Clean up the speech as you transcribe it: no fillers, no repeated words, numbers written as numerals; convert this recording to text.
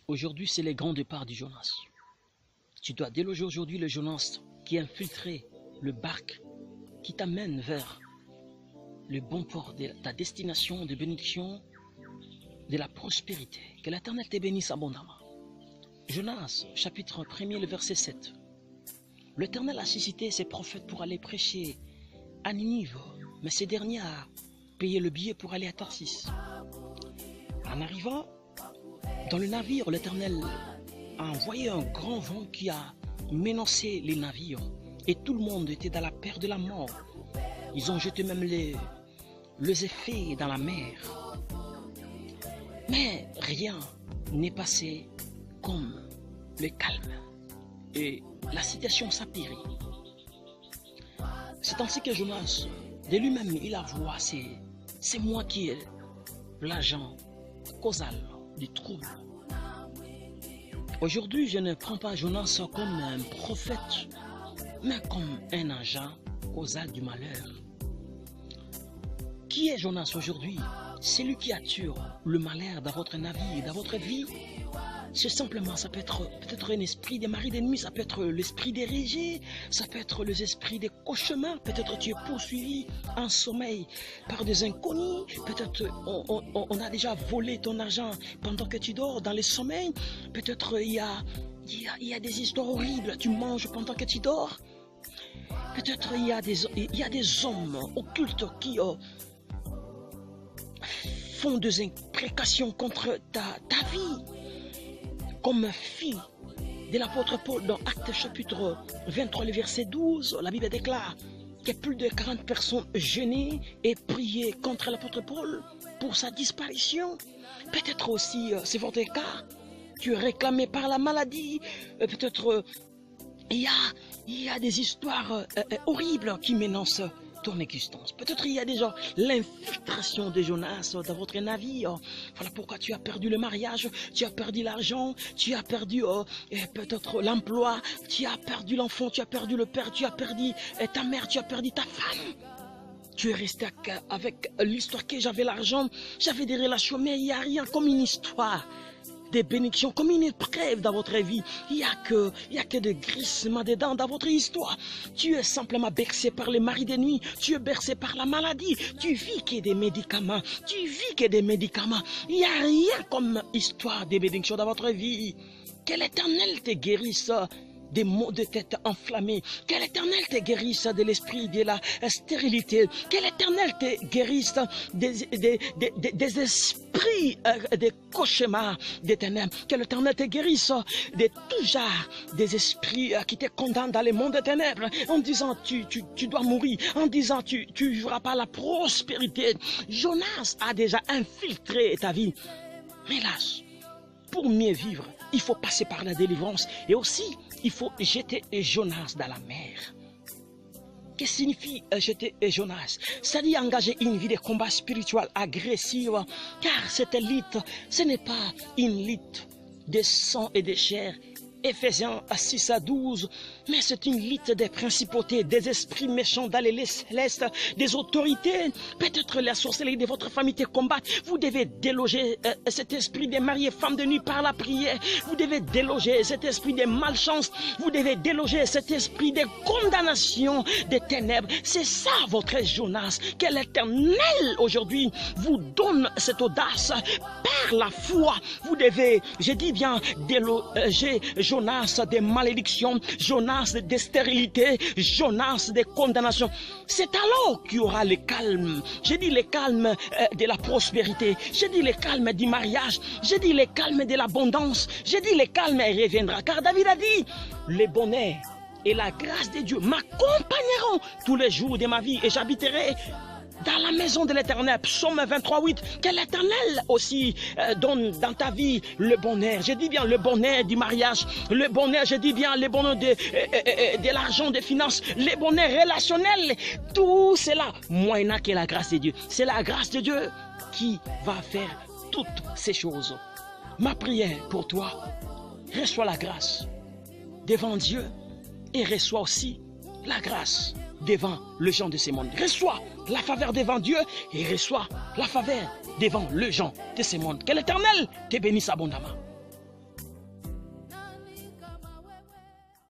Aujourd'hui, c'est les grands départs du Jonas. Tu dois déloger aujourd'hui le Jonas qui a infiltré le barque qui t'amène vers le bon port de ta destination de bénédiction, de la prospérité. Que l'Éternel te bénisse abondamment. Jonas, chapitre 1er, le verset 7. L'Éternel a suscité ses prophètes pour aller prêcher à Ninive, mais ces derniers a payé le billet pour aller à Tarsis. En arrivant dans le navire, l'Éternel a envoyé un grand vent qui a menacé les navires et tout le monde était dans la peur de la mort. Ils ont jeté même les effets dans la mer. Mais rien n'est passé comme le calme et la situation s'apérit. C'est ainsi que Jonas, de lui-même, il avoua, c'est moi qui est l'agent causal du trouble. Aujourd'hui, je ne prends pas Jonas comme un prophète, mais comme un agent causal du malheur. Qui est Jonas aujourd'hui? C'est lui qui attire le malheur dans votre navire, dans votre vie. C'est simplement, ça peut être peut-être un esprit des maris d'ennemis, ça peut être l'esprit des régés, ça peut être les esprits des cauchemars, peut-être tu es poursuivi en sommeil par des inconnus, peut-être on a déjà volé ton argent pendant que tu dors dans les sommeils, peut-être il y a des histoires horribles, tu manges pendant que tu dors, peut-être il y a des hommes occultes qui font des imprécations contre ta vie. Comme fille de l'apôtre Paul dans Actes chapitre 23, le verset 12, la Bible déclare que plus de 40 personnes jeûnaient et priaient contre l'apôtre Paul pour sa disparition. Peut-être aussi, c'est votre cas, tu es réclamé par la maladie, peut-être il y a des histoires horribles qui menacent ton existence. Peut-être il y a déjà l'infiltration de Jonas dans votre navire. Voilà pourquoi tu as perdu le mariage, tu as perdu l'argent, tu as perdu peut-être l'emploi, tu as perdu l'enfant, tu as perdu le père, tu as perdu ta mère, tu as perdu ta femme. Tu es resté avec l'histoire que j'avais l'argent, j'avais des relations, mais il n'y a rien comme une histoire des bénédictions, comme une épreuve dans votre vie. Il n'y a que des grincements des dents dans votre histoire. Tu es simplement bercé par les maris de nuit, tu es bercé par la maladie, tu vis que des médicaments, Il n'y a rien comme histoire des bénédictions dans votre vie. Que l'Éternel te guérisse des maux de tête enflammés, que l'Éternel te guérisse de l'esprit de la stérilité, que l'Éternel te guérisse des esprits, des cauchemars, des ténèbres, que l'Éternel te guérisse de tout genre des esprits qui te condamnent dans les mondes des ténèbres, en disant tu dois mourir, en disant tu vivras pas la prospérité. Jonas a déjà infiltré ta vie, mais hélas, pour mieux vivre, il faut passer par la délivrance et aussi il faut jeter Jonas dans la mer. Qu'est-ce que signifie jeter Jonas? C'est-à-dire engager une vie de combat spirituel agressive, car cette lutte, ce n'est pas une lutte de sang et de chair. Éphésiens 6 à 12, mais c'est une lutte des principautés, des esprits méchants dans les célestes, des autorités. Peut-être la sorcellerie de votre famille te combat. Vous devez déloger cet esprit des maris et femmes de nuit par la prière. Vous devez déloger cet esprit de malchance. Vous devez déloger cet esprit de condamnation, des ténèbres. C'est ça votre Jonas. Que l'Éternel aujourd'hui vous donne cette audace par la foi. Vous devez, je dis bien, déloger Jonas des malédictions, Jonas de stérilité, Jonas de condamnation. C'est alors qu'il y aura le calme. Je dis le calme de la prospérité. Je dis le calme du mariage. Je dis le calme de l'abondance. Je dis le calme reviendra. Car David a dit, le bonheur et la grâce de Dieu m'accompagneront tous les jours de ma vie et j'habiterai dans la maison de l'Éternel. Psaume 23:8. Que l'Éternel aussi donne dans ta vie le bonheur. Je dis bien le bonheur du mariage, le bonheur, je dis bien le bonheur de l'argent, des finances, le bonheur relationnel. Tout cela, moyennant que la grâce de Dieu. C'est la grâce de Dieu qui va faire toutes ces choses. Ma prière pour toi, reçois la grâce devant Dieu et reçois aussi la grâce devant le gens de ces mondes. Reçois la faveur devant Dieu et reçois la faveur devant le gens de ces mondes. Que l'Éternel te bénisse abondamment.